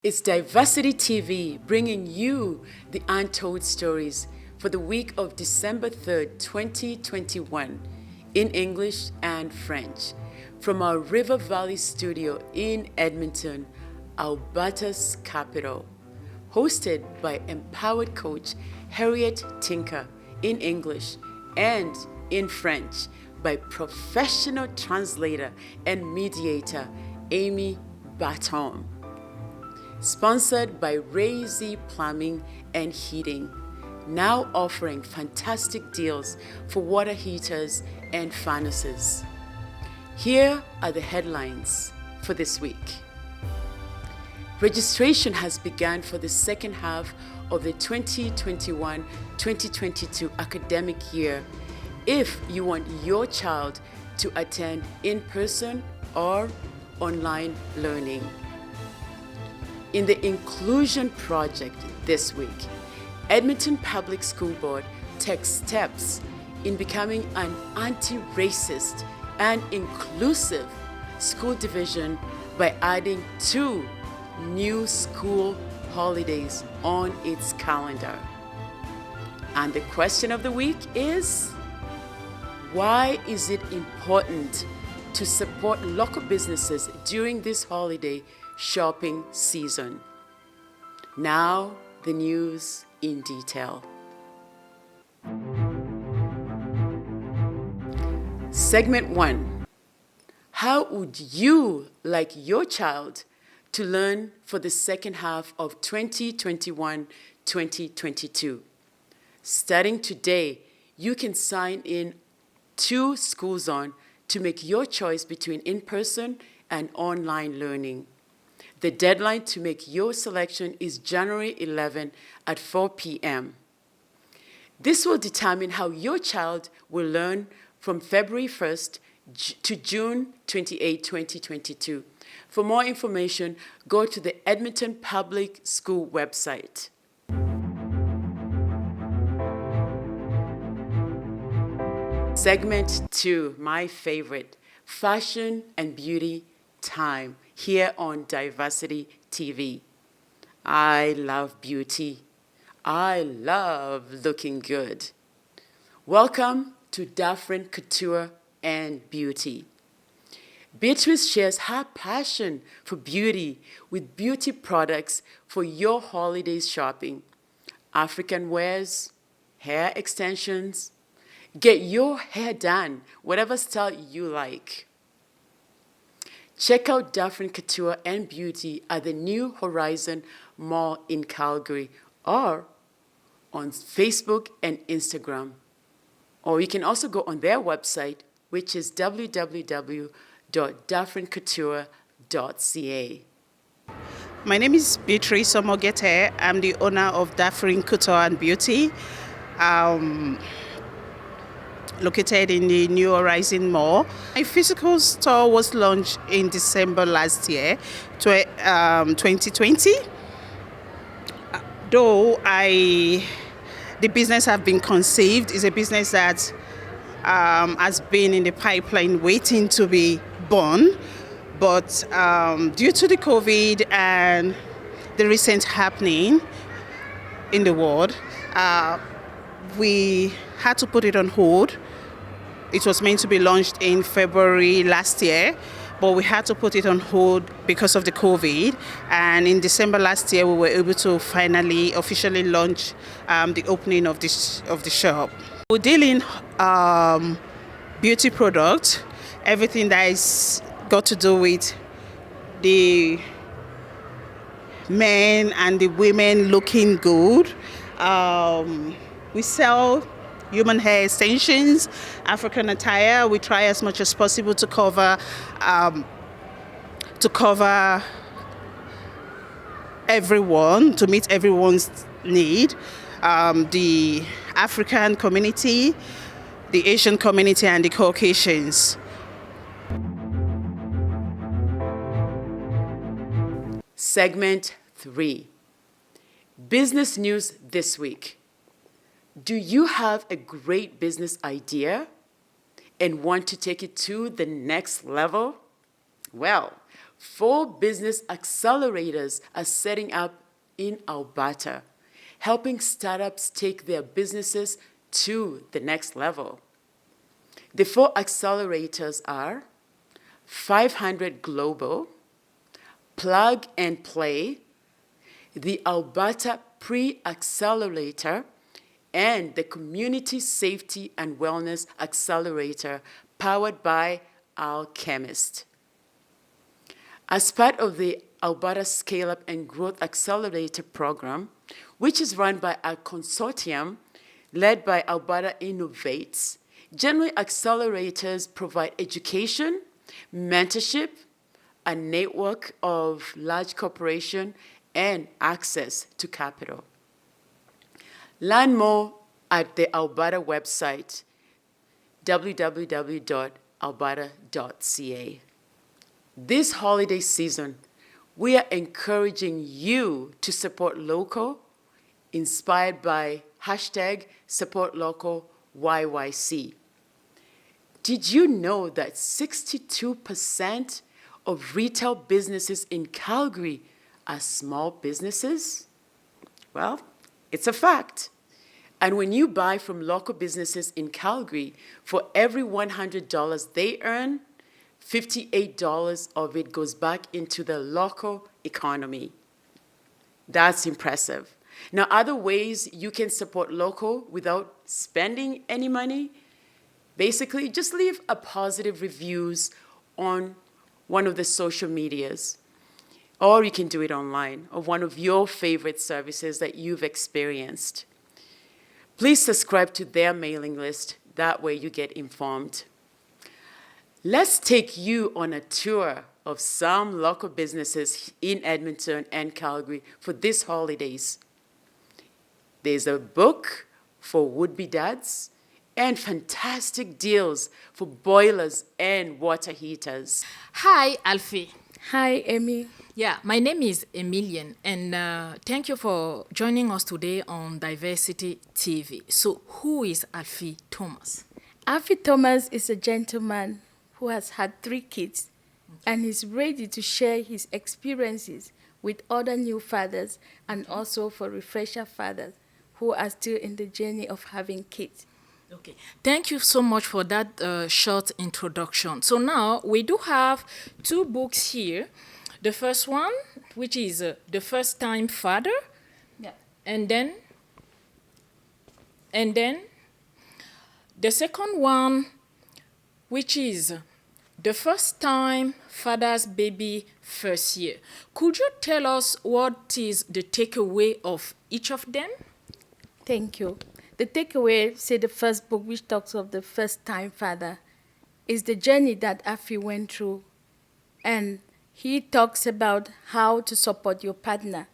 It's Diversity TV bringing you the Untold stories for the week of December 3rd, 2021 in English and French from our River Valley studio in Edmonton, Alberta's capital. Hosted by empowered coach Harriet Tinka in English and in French by professional translator and mediator Emi Batoum. Sponsored by Ray Z Plumbing and Heating, now offering fantastic deals for water heaters and furnaces. Here are the headlines for this week. Registration has begun for the second half of the 2021-2022 academic year if you want your child to attend in-person or online learning. In the Inclusion Project this week, Edmonton Public School Board takes steps in becoming an anti-racist and inclusive school division by adding 2 new school holidays on its calendar. And the question of the week is, why is it important to support local businesses during this holiday shopping season? Now, the news in detail. Segment 1. How would you like your child to learn for the second half of 2021-2022? Starting today, you can sign in to School Zone to make your choice between in-person and online learning. The deadline to make your selection is January 11 at 4 p.m. This will determine how your child will learn from February 1st to June 28, 2022. For more information, go to the Edmonton Public School website. Segment 2, my favorite, fashion and beauty time, here on Diversity TV. I love beauty. I love looking good. Welcome to Different Couture and Beauty. Beatrice shares her passion for beauty with beauty products for your holidays shopping. African wears, hair extensions. Get your hair done, whatever style you like. Check out Different Couture and Beauty at the New Horizon Mall in Calgary or on Facebook and Instagram. Or you can also go on their website, which is www.differentcouture.ca. My name is Beatrice Omogete. I'm the owner of Different Couture and Beauty, located in the New Horizon Mall. My physical store was launched in December last year, 2020. Though the business have been conceived, is a business that has been in the pipeline waiting to be born. But due to the COVID and the recent happening in the world, we had to put it on hold. It was meant to be launched in February last year, but we had to put it on hold because of the COVID. And in December last year, we were able to finally officially launch the opening of the shop. We deal in beauty products, everything that is got to do with the men and the women looking good. We sell human hair extensions, African attire. We try as much as possible to cover everyone, to meet everyone's need. The African community, the Asian community, and the Caucasians. Segment 3. Business news this week. Do you have a great business idea and want to take it to the next level? Well, 4 business accelerators are setting up in Alberta, helping startups take their businesses to the next level. The 4 accelerators are 500 Global, Plug and Play, the Alberta Pre-Accelerator, and the Community Safety and Wellness Accelerator, powered by Alchemist. As part of the Alberta Scale-Up and Growth Accelerator program, which is run by a consortium led by Alberta Innovates, generally accelerators provide education, mentorship, a network of large corporations, and access to capital. Learn more at the Alberta website, www.alberta.ca. This holiday season, we are encouraging you to support local, inspired by #SupportLocalYYC. Did you know that 62% of retail businesses in Calgary are small businesses? Well, it's a fact. And when you buy from local businesses in Calgary, for every $100 they earn, $58 of it goes back into the local economy. That's impressive. Now, other ways you can support local without spending any money, basically just leave a positive reviews on one of the social medias, or you can do it online, of one of your favorite services that you've experienced. Please subscribe to their mailing list. That way you get informed. Let's take you on a tour of some local businesses in Edmonton and Calgary for these holidays. There's a book for would-be dads and fantastic deals for boilers and water heaters. Hi, Alfie. Hi, Emi. Yeah, my name is Emilian, and thank you for joining us today on Diversity TV. So, who is Alfie Thomas? Alfie Thomas is a gentleman who has had 3 kids and is ready to share his experiences with other new fathers and also for refresher fathers who are still in the journey of having kids. Okay, thank you so much for that short introduction. So now we do have 2 books here. The first one, which is The First Time Father, Yeah. and then the second one, which is The First Time Father's Baby First Year. Could you tell us what is the takeaway of each of them? Thank you. The takeaway, say the first book, which talks of the first time father, is the journey that Alfie went through. And he talks about how to support your partner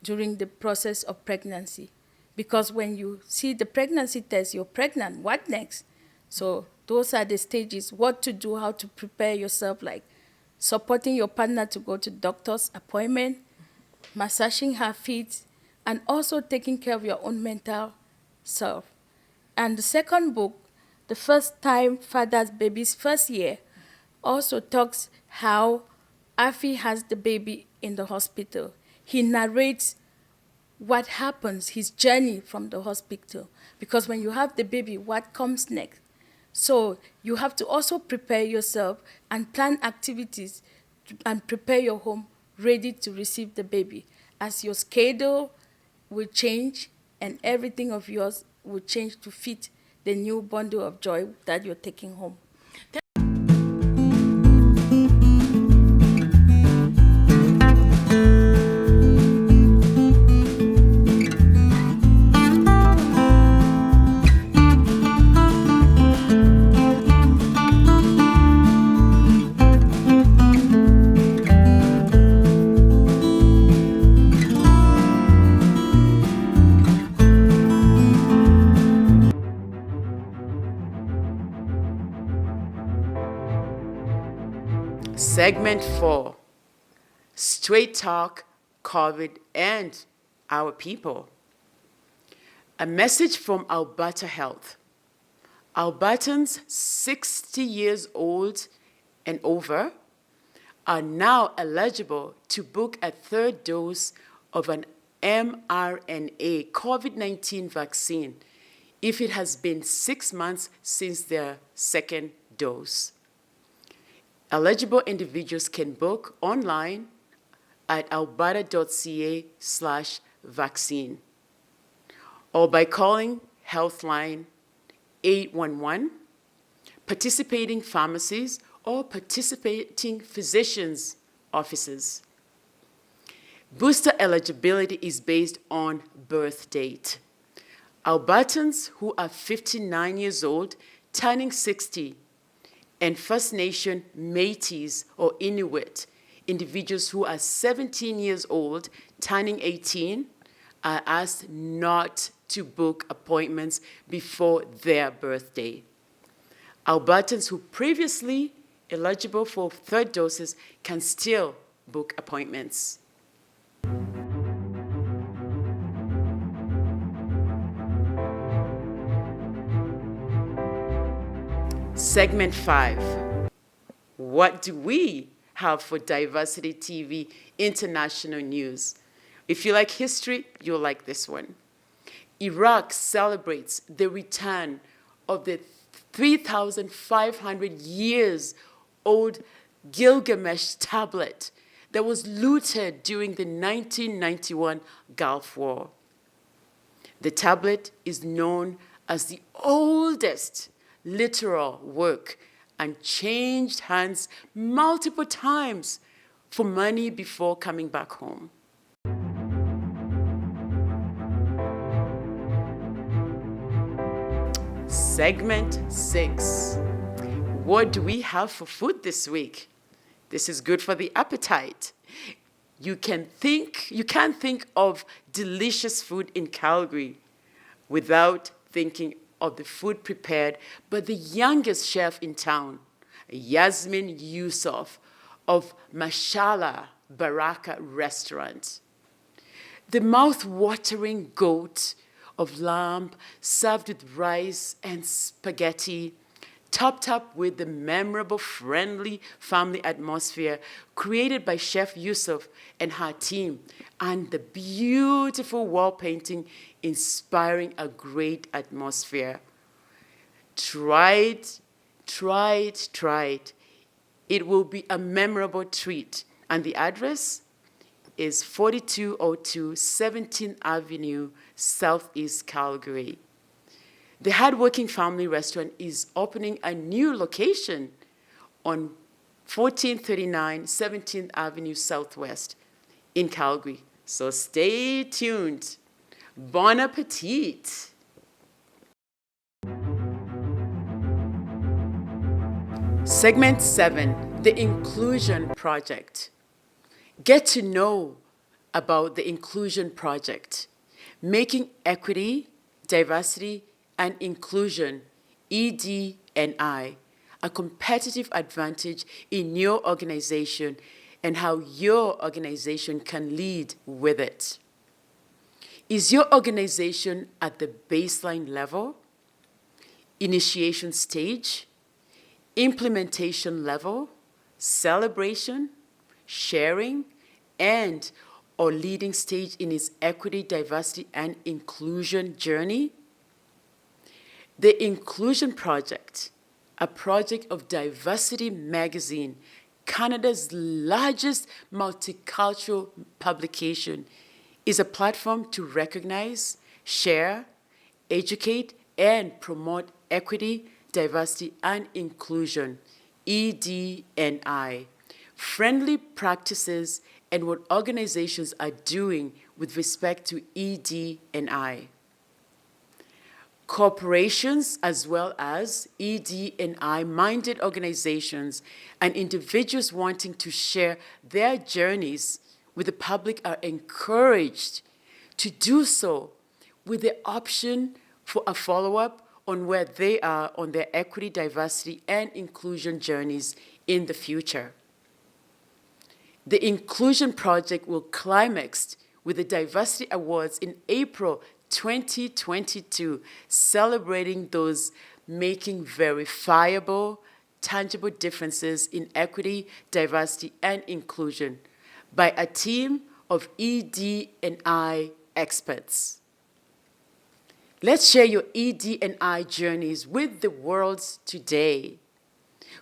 during the process of pregnancy. Because when you see the pregnancy test, you're pregnant, what next? So those are the stages, what to do, how to prepare yourself, like supporting your partner to go to doctor's appointment, massaging her feet, and also taking care of your own mental self. And the second book, The First Time Father's Baby's First Year, also talks how Alfie has the baby in the hospital. He narrates what happens, his journey from the hospital. Because when you have the baby, what comes next? So you have to also prepare yourself and plan activities and prepare your home ready to receive the baby, as your schedule will change and everything of yours will change to fit the new bundle of joy that you're taking home. Segment 4, Straight Talk, COVID, and Our People. A message from Alberta Health. Albertans 60 years old and over are now eligible to book a third dose of an mRNA COVID-19 vaccine if it has been 6 months since their second dose. Eligible individuals can book online at alberta.ca/vaccine or by calling Healthline 811, participating pharmacies, or participating physicians' offices. Booster eligibility is based on birth date. Albertans who are 59 years old, turning 60, and First Nation, Métis, or Inuit individuals who are 17 years old, turning 18, are asked not to book appointments before their birthday. Albertans who previously eligible for third doses can still book appointments. Segment 5. What do we have for Diversity TV International News? If you like history, you'll like this one. Iraq celebrates the return of the 3,500 years old Gilgamesh tablet that was looted during the 1991 Gulf War. The tablet is known as the oldest literal work and changed hands multiple times for money before coming back home. Segment 6. What do we have for food this week? This is good for the appetite. You can't think of delicious food in Calgary without thinking of the food prepared by the youngest chef in town, Yasmin Yusuf of Mashallah Baraka Restaurant. The mouth-watering goat of lamb served with rice and spaghetti, topped up with the memorable, friendly family atmosphere created by Chef Yusuf and her team, and the beautiful wall painting inspiring a great atmosphere. Try it. It will be a memorable treat. And the address is 4202 17th Avenue, Southeast Calgary. The Hardworking Family Restaurant is opening a new location on 1439 17th Avenue Southwest in Calgary. So stay tuned. Bon appetit. Segment 7, the Inclusion Project. Get to know about the Inclusion Project, making equity, diversity, and inclusion, ED&I, a competitive advantage in your organization and how your organization can lead with it. Is your organization at the baseline level, initiation stage, implementation level, celebration, sharing, and or leading stage in its equity, diversity, and inclusion journey? The Inclusion Project, a project of Diversity Magazine, Canada's largest multicultural publication, is a platform to recognize, share, educate, and promote equity, diversity, and inclusion, ED&I, friendly practices, and what organizations are doing with respect to ED&I. Corporations, as well as ED&I-minded organizations and individuals wanting to share their journeys with the public, are encouraged to do so with the option for a follow-up on where they are on their equity, diversity, and inclusion journeys in the future. The Inclusion Project will climax with the Diversity Awards in April 2022, celebrating those making verifiable, tangible differences in equity, diversity, and inclusion by a team of ED&I experts. Let's share your ED&I journeys with the world today.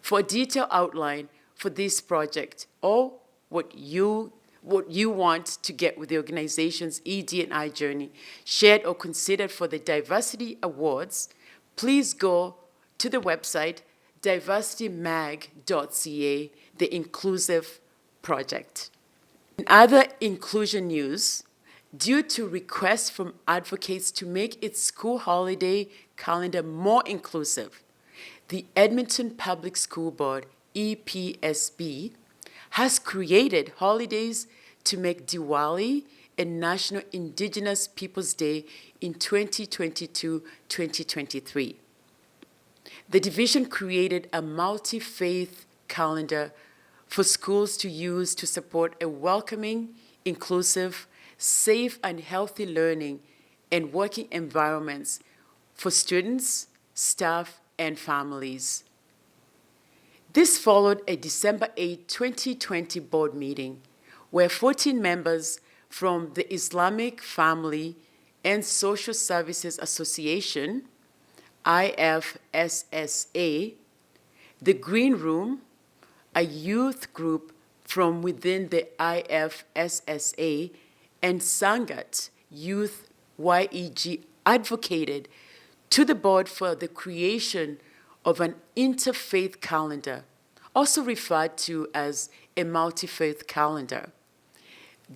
For a detailed outline for this project or what you want to get with the organization's ED&I journey shared or considered for the Diversity Awards, please go to the website diversitymag.ca, the Inclusive Project. In other inclusion news, due to requests from advocates to make its school holiday calendar more inclusive, the Edmonton Public School Board, EPSB, has created holidays to make Diwali and National Indigenous Peoples Day in 2022-2023. The division created a multi-faith calendar for schools to use to support a welcoming, inclusive, safe and healthy learning and working environments for students, staff, and families. This followed a December 8, 2020 board meeting where 14 members from the Islamic Family and Social Services Association, IFSSA, the Green Room, a youth group from within the IFSSA, and Sangat Youth YEG advocated to the board for the creation of an interfaith calendar, also referred to as a multi-faith calendar.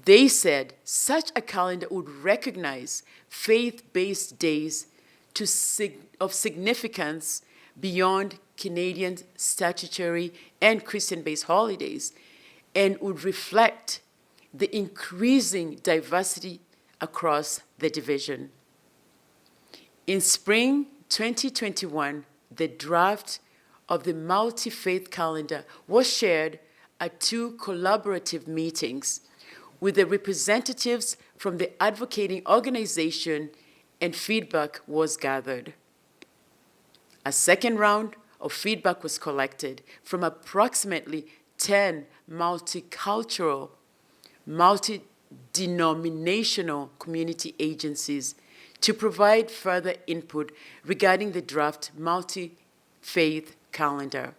They said such a calendar would recognize faith-based days of significance beyond Canadian statutory and Christian-based holidays and would reflect the increasing diversity across the division. In spring 2021, the draft of the multi-faith calendar was shared at 2 collaborative meetings with the representatives from the advocating organization, and feedback was gathered. A second round of feedback was collected from approximately 10 multicultural, multi-denominational community agencies to provide further input regarding the draft multi-faith calendar.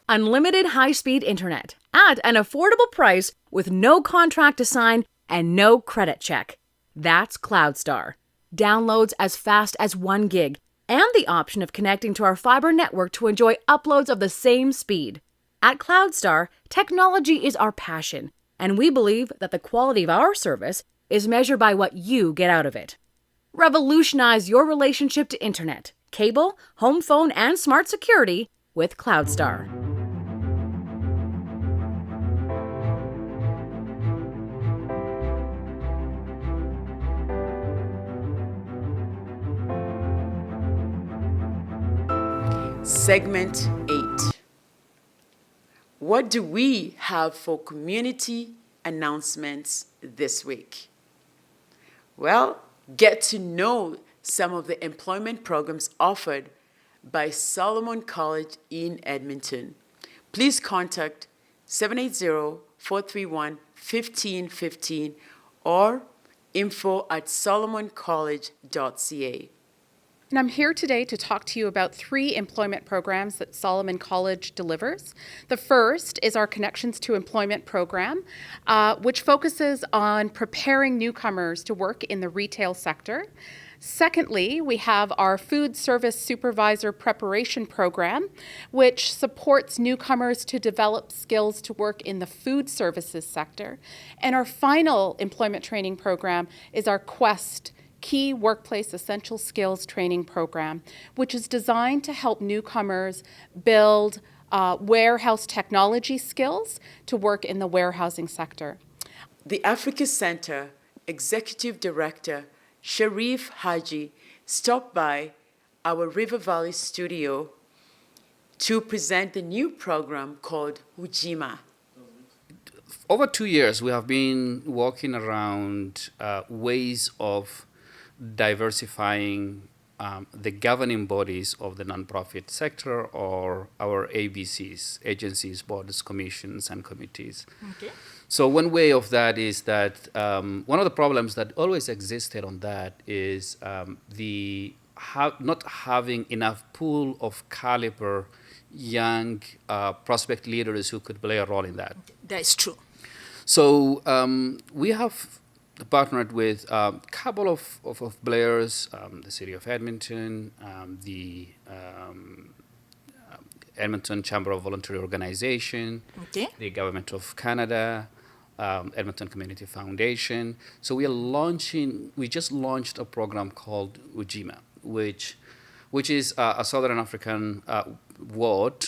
Unlimited high-speed internet at an affordable price with no contract to sign and no credit check. That's CloudStar. Downloads as fast as 1 gig and the option of connecting to our fiber network to enjoy uploads of the same speed. At CloudStar, technology is our passion, and we believe that the quality of our service is measured by what you get out of it. Revolutionize your relationship to internet, cable, home phone, and smart security with CloudStar. Segment 8. What do we have for community announcements this week? Well, get to know some of the employment programs offered by Solomon College in Edmonton. Please contact 780-431-1515 or info@solomoncollege.ca. And I'm here today to talk to you about 3 employment programs that Solomon College delivers. The first is our Connections to Employment program, which focuses on preparing newcomers to work in the retail sector. Secondly, we have our Food Service Supervisor Preparation program, which supports newcomers to develop skills to work in the food services sector. And our final employment training program is our Quest Key Workplace Essential Skills Training Program, which is designed to help newcomers build warehouse technology skills to work in the warehousing sector. The Africa Center Executive Director, Sharif Haji, stopped by our River Valley studio to present the new program called Ujima. Over 2 years, we have been working around ways of diversifying the governing bodies of the nonprofit sector or our ABCs, agencies, boards, commissions, and committees. Okay. So one way of that is that one of the problems that always existed on that is not having enough pool of caliber young prospect leaders who could play a role in that. That is true. So we have partnered with a couple of players, the city of Edmonton, the Edmonton Chamber of Voluntary Organization, Okay. the Government of Canada, Edmonton Community Foundation. So we just launched a program called Ujima, which is a Southern African word.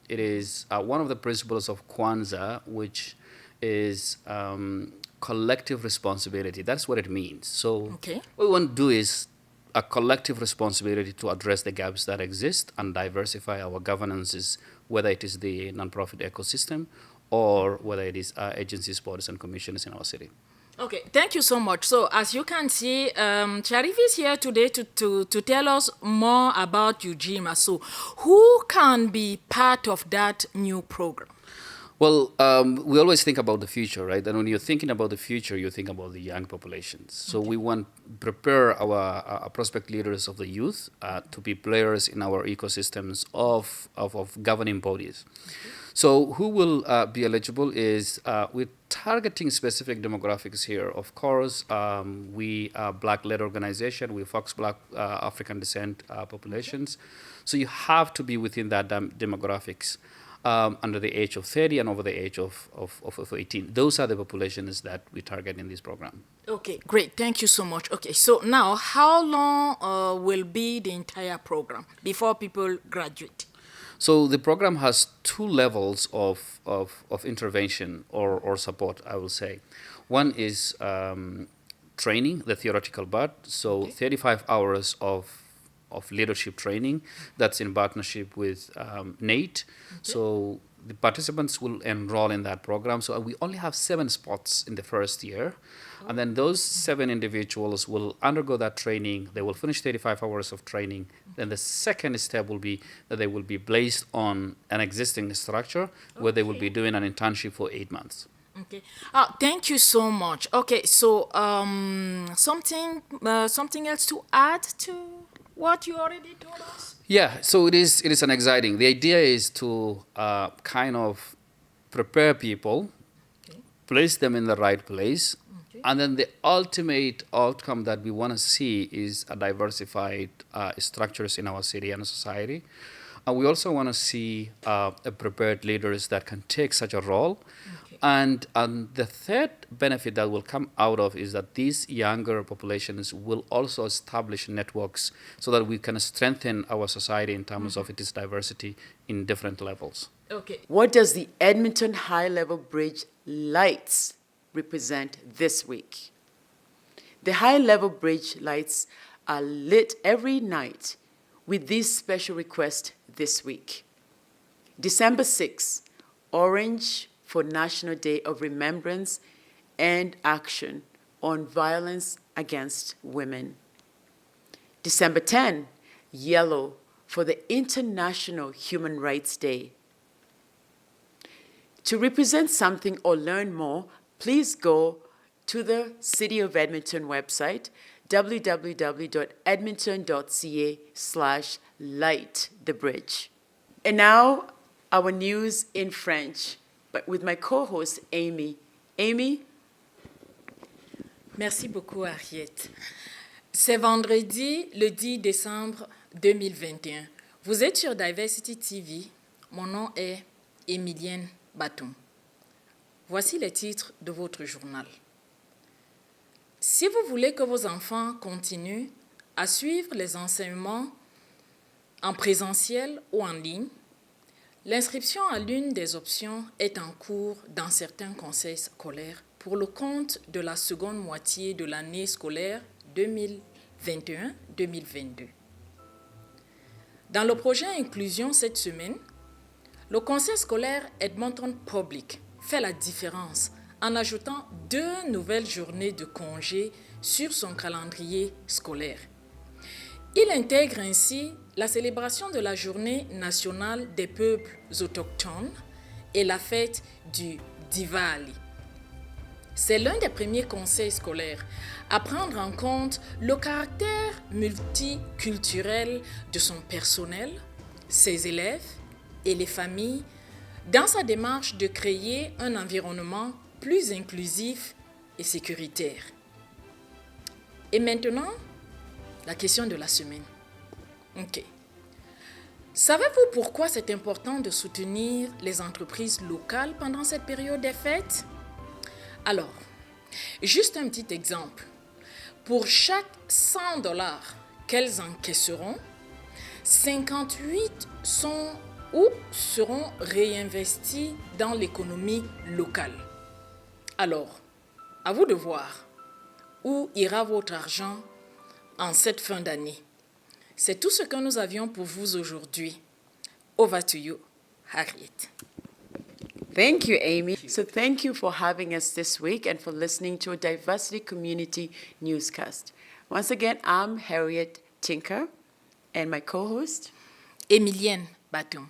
It is one of the principles of Kwanzaa, which is collective responsibility. That's what it means. So Okay. what we want to do is a collective responsibility to address the gaps that exist and diversify our governances, whether it is the nonprofit ecosystem or whether it is agencies, boards, and commissions in our city. Okay, thank you so much. So as you can see, Sharif is here today to tell us more about Ujima. So who can be part of that new program? Well, we always think about the future, right? And when you're thinking about the future, you think about the young populations. So we want to prepare our prospect leaders of the youth to be players in our ecosystems of governing bodies. So who will be eligible is we're targeting specific demographics here. Of course, we are Black-led organization. We focus Black African descent populations. So you have to be within that demographics. Under the age of 30 and over the age of 18. Those are the populations that we target in this program. Okay, great. Thank you so much. Okay, so now how long will be the entire program before people graduate? So the program has two levels of intervention or support, I will say. One is training, the theoretical part. So 35 hours of leadership training that's in partnership with NATE. So the participants will enroll in that program. So we only have 7 spots in the first year. And then those 7 individuals will undergo that training. They will finish 35 hours of training. Then the second step will be that they will be placed on an existing structure where they will be doing an internship for 8 months. Okay. Thank you so much. Okay, so something else to add to what you already told us? Yeah, so it is an exciting. The idea is to kind of prepare people, place them in the right place, and then the ultimate outcome that we want to see is a diversified structures in our city and society. And we also want to see prepared leaders that can take such a role. And the third benefit that will come out of is that these younger populations will also establish networks so that we can strengthen our society in terms of its diversity in different levels. Okay. What does the Edmonton High Level Bridge lights represent this week? The High Level Bridge lights are lit every night with this special request this week. December 6th, orange for National Day of Remembrance and Action on Violence Against Women. December 10, yellow for the International Human Rights Day. To represent something or learn more, please go to the City of Edmonton website, www.edmonton.ca/lightthebridge. And now, our news in French, but with my co-host, Emi. Emi? Merci beaucoup, Harriet. C'est vendredi, le 10 décembre 2021. Vous êtes sur Diversity TV. Mon nom est Emi Batoum. Voici les titres de votre journal. Si vous voulez que vos enfants continuent à suivre les enseignements en présentiel ou en ligne, l'inscription à l'une des options est en cours dans certains conseils scolaires pour le compte de la seconde moitié de l'année scolaire 2021-2022. Dans le projet Inclusion cette semaine, le conseil scolaire Edmonton Public fait la différence en ajoutant 2 nouvelles journées de congé sur son calendrier scolaire. Il intègre ainsi la célébration de la Journée nationale des peuples autochtones et la fête du Diwali. C'est l'un des premiers conseils scolaires à prendre en compte le caractère multiculturel de son personnel, ses élèves et les familles dans sa démarche de créer un environnement plus inclusif et sécuritaire. Et maintenant, la question de la semaine. Ok. Savez-vous pourquoi c'est important de soutenir les entreprises locales pendant cette période des fêtes? Alors, juste un petit exemple. Pour chaque $100 qu'elles encaisseront, 58 sont ou seront réinvestis dans l'économie locale. Alors, à vous de voir où ira votre argent en cette fin d'année. C'est tout ce que nous avions pour vous aujourd'hui. Over to you, Harriet. Thank you, Amy. So thank you for having us this week and for listening to a Diversity Community Newscast. Once again, I'm Harriet Tinka and my co-host, Emi Batoum.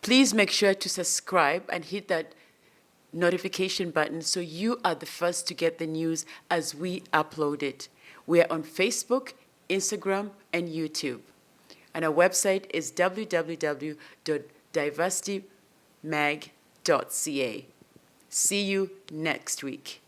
Please make sure to subscribe and hit that notification button so you are the first to get the news as we upload it. We are on Facebook, Instagram, and YouTube. And our website is www.diversitymag.ca. See you next week.